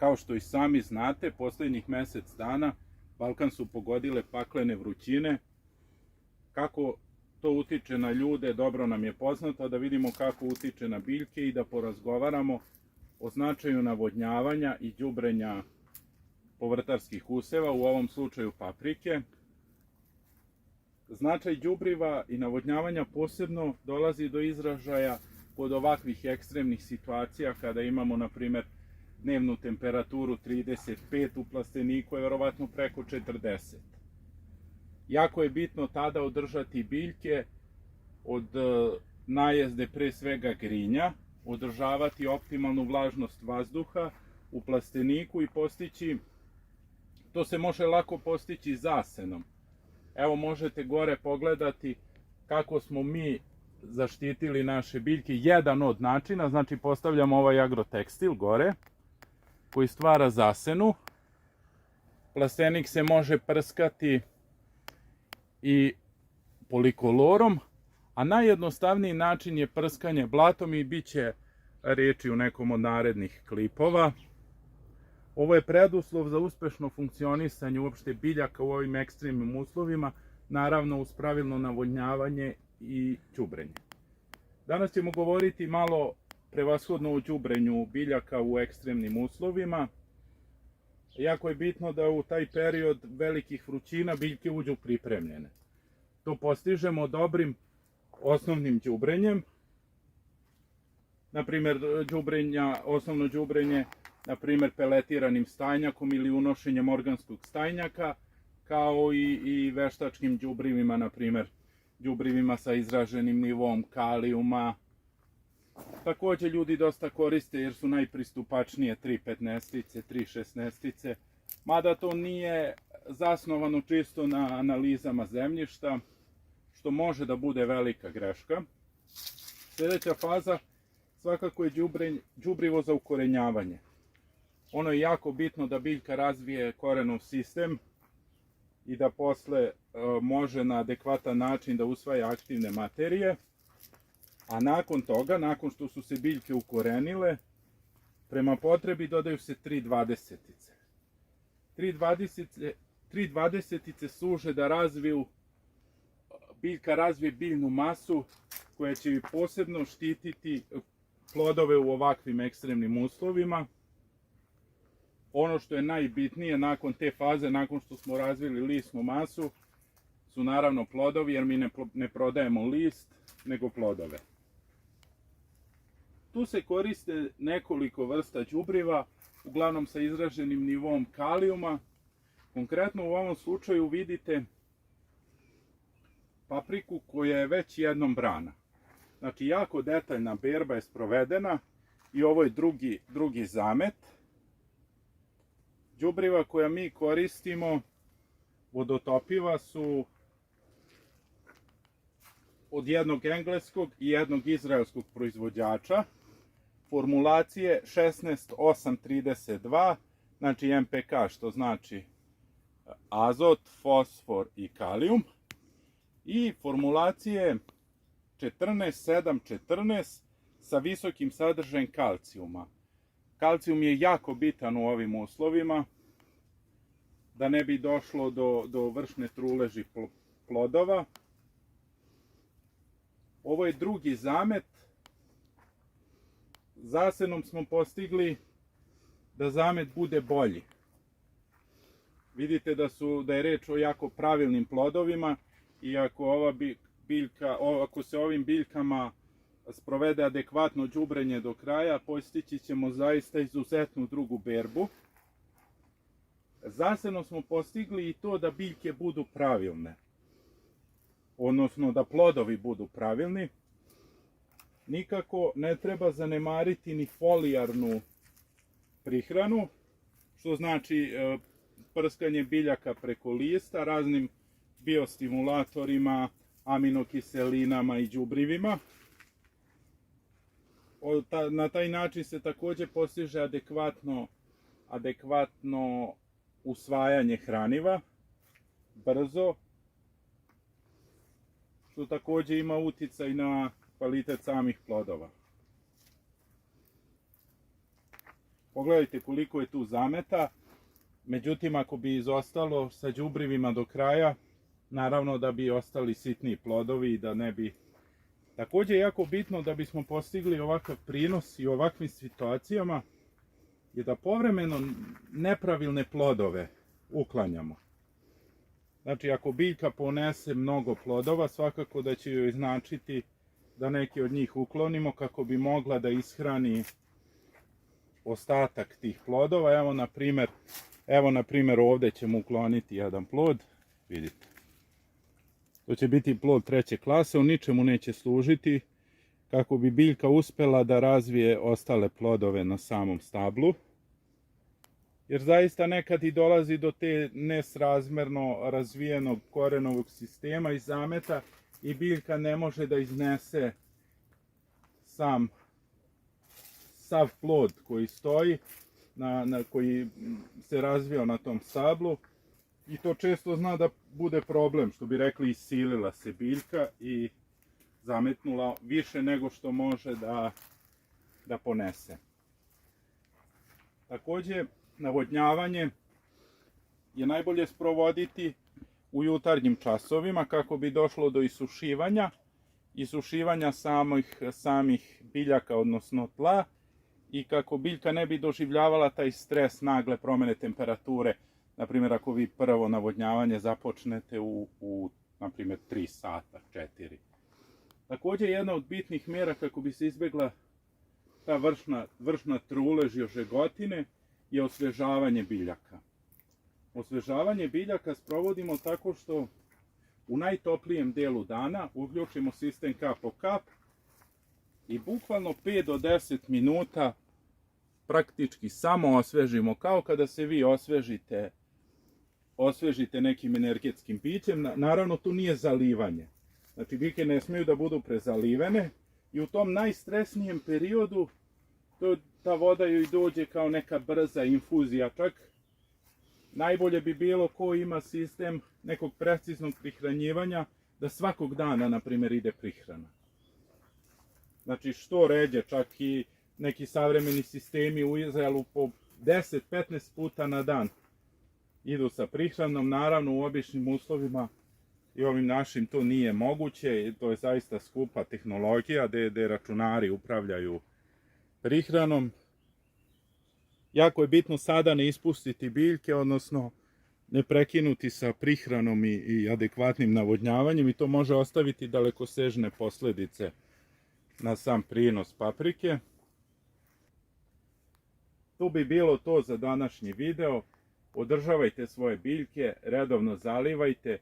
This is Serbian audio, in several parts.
Kao što i sami znate, posljednjih mjesec dana Balkan su pogodile paklene vrućine. Kako to utiče na ljude, dobro nam je poznato, da vidimo kako utiče na biljke i da porazgovaramo o značaju navodnjavanja i đubrenja povrtarskih useva, u ovom slučaju paprike. Značaj đubriva i navodnjavanja posebno dolazi do izražaja kod ovakvih ekstremnih situacija kada imamo, na primjer, dnevnu temperaturu 35, u plasteniku je vjerovatno preko 40. Jako je bitno tada održati biljke od najezde, pre svega grinja, održavati optimalnu vlažnost vazduha u plasteniku i postići, to se može lako postići zasenom. Evo, možete gore pogledati kako smo mi zaštitili naše biljke. Jedan od načina, znači postavljamo ovaj agrotekstil gore koji stvara zasenu. Plastenik se može prskati i polikolorom, a najjednostavniji način je prskanje blatom i bit će riječi u nekom od narednih klipova. Ovo je preduslov za uspešno funkcionisanje uopšte biljaka u ovim ekstremnim uslovima, naravno uz pravilno navodnjavanje i đubrenje. Danas ćemo govoriti malo prevashodno o đubrenju biljaka u ekstremnim uslovima. Jako je bitno da u taj period velikih vrućina biljke uđu pripremljene. To postižemo dobrim osnovnim đubrenjem. Naprimjer, osnovno đubrenje, naprimjer peletiranim stajnjakom ili unošenjem organskog stajnjaka, kao i veštačkim đubrivima, naprimjer đubrivima sa izraženim nivom kalijuma. Također ljudi dosta koriste jer su najpristupačnije 3,15, 3,16, mada to nije zasnovano čisto na analizama zemljišta, što može da bude velika greška. Sljedeća faza svakako je đubrivo za ukorenjavanje. Ono je jako bitno da biljka razvije korenov sistem i da posle može na adekvatan način da usvaja aktivne materije. A nakon toga, nakon što su se biljke ukorenile, prema potrebi dodaju se 3,20-ice. 3,20-ice služe da biljka razvije biljnu masu koja će posebno štititi plodove u ovakvim ekstremnim uslovima. Ono što je najbitnije nakon te faze, nakon što smo razvili listnu masu, su naravno plodovi, jer mi ne prodajemo list, nego plodove. Tu se koriste nekoliko vrsta đubriva, uglavnom sa izraženim nivom kalijuma. Konkretno u ovom slučaju vidite papriku koja je već jednom brana. Znači, jako detaljna berba je sprovedena i ovo je drugi zamet. Đubriva koja mi koristimo, vodotopiva, su od jednog engleskog i jednog izraelskog proizvođača. Formulacije 16,8,32, znači MPK, što znači azot, fosfor i kalijum. I formulacije 14,7,14 sa visokim sadržajem kalcijuma. Kalcijum je jako bitan u ovim uslovima, da ne bi došlo do vršne truleži plodova. Ovo je drugi zamet. Zasenom smo postigli da zamet bude bolji. Vidite da je reč o jako pravilnim plodovima i ako se ovim biljkama sprovede adekvatno đubrenje do kraja, postići ćemo zaista izuzetnu drugu berbu. Zasenom smo postigli i to da biljke budu pravilne, odnosno da plodovi budu pravilni. Nikako ne treba zanemariti ni folijarnu prihranu, što znači prskanje biljaka preko lista raznim biostimulatorima, aminokiselinama i đubrivima. Na taj način se također postiže adekvatno usvajanje hraniva, brzo, što također ima uticaj na kvalitet samih plodova. Pogledajte koliko je tu zameta. Međutim, ako bi izostalo sa đubrivima do kraja, naravno da bi ostali sitni plodovi i da ne bi. Također je jako bitno da bismo postigli ovakav prinos i u ovakvim situacijama je da povremeno nepravilne plodove uklanjamo. Znači, ako biljka ponese mnogo plodova, svakako da će joj značiti da neki od njih uklonimo kako bi mogla da ishrani ostatak tih plodova. Evo na primjer ovdje ćemo ukloniti jedan plod, vidite. To će biti plod 3. klase, on ničemu neće služiti kako bi biljka uspjela da razvije ostale plodove na samom stablu. Jer zaista nekad i dolazi do te nesrazmerno razvijenog korenovog sistema i zameta i biljka ne može da iznese sav plod koji stoji, koji se razvio na tom stablu. I to često zna da bude problem, što bi rekli isilila se biljka i zametnula više nego što može da ponese. Također, navodnjavanje je najbolje sprovoditi u jutarnjim časovima kako bi došlo do isušivanja samih biljaka, odnosno tla, i kako biljka ne bi doživljavala taj stres nagle promjene temperature. Naprimjer, ako vi prvo navodnjavanje započnete u naprimjer, 3 sata, 4. Također, jedna od bitnih mjera kako bi se izbjegla ta vršna trulež i ožegotine je osvježavanje biljaka. Osvježavanje biljaka sprovodimo tako što u najtoplijem dijelu dana uključimo sistem kap po kap i bukvalno 5 do 10 minuta praktički samo osvežimo, kao kada se vi osvežite nekim energetskim pićem. Naravno, tu nije zalivanje. Znači, biljke ne smiju da budu prezalivene i u tom najstresnijem periodu ta voda joj dođe kao neka brza infuzija. Čak najbolje bi bilo ko ima sistem nekog preciznog prihranjivanja da svakog dana, na primjer, ide prihrana. Znači, što ređe, čak i neki savremeni sistemi u Izraelu po 10-15 puta na dan idu sa prihranom. Naravno, u običnim uslovima i ovim našim to nije moguće. To je zaista skupa tehnologija gdje računari upravljaju prihranom. Jako je bitno sada ne ispustiti biljke, odnosno ne prekinuti sa prihranom i adekvatnim navodnjavanjem, i to može ostaviti dalekosežne posljedice na sam prinos paprike. Tu bi bilo to za današnji video. Održavajte svoje biljke, redovno zalivajte,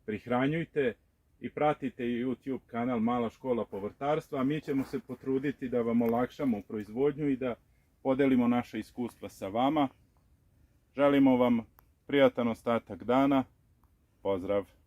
prihranjujte i pratite YouTube kanal Mala škola povrtarstva, a mi ćemo se potruditi da vam olakšamo proizvodnju i da podelimo naše iskustva sa vama. Želimo vam prijatan ostatak dana. Pozdrav!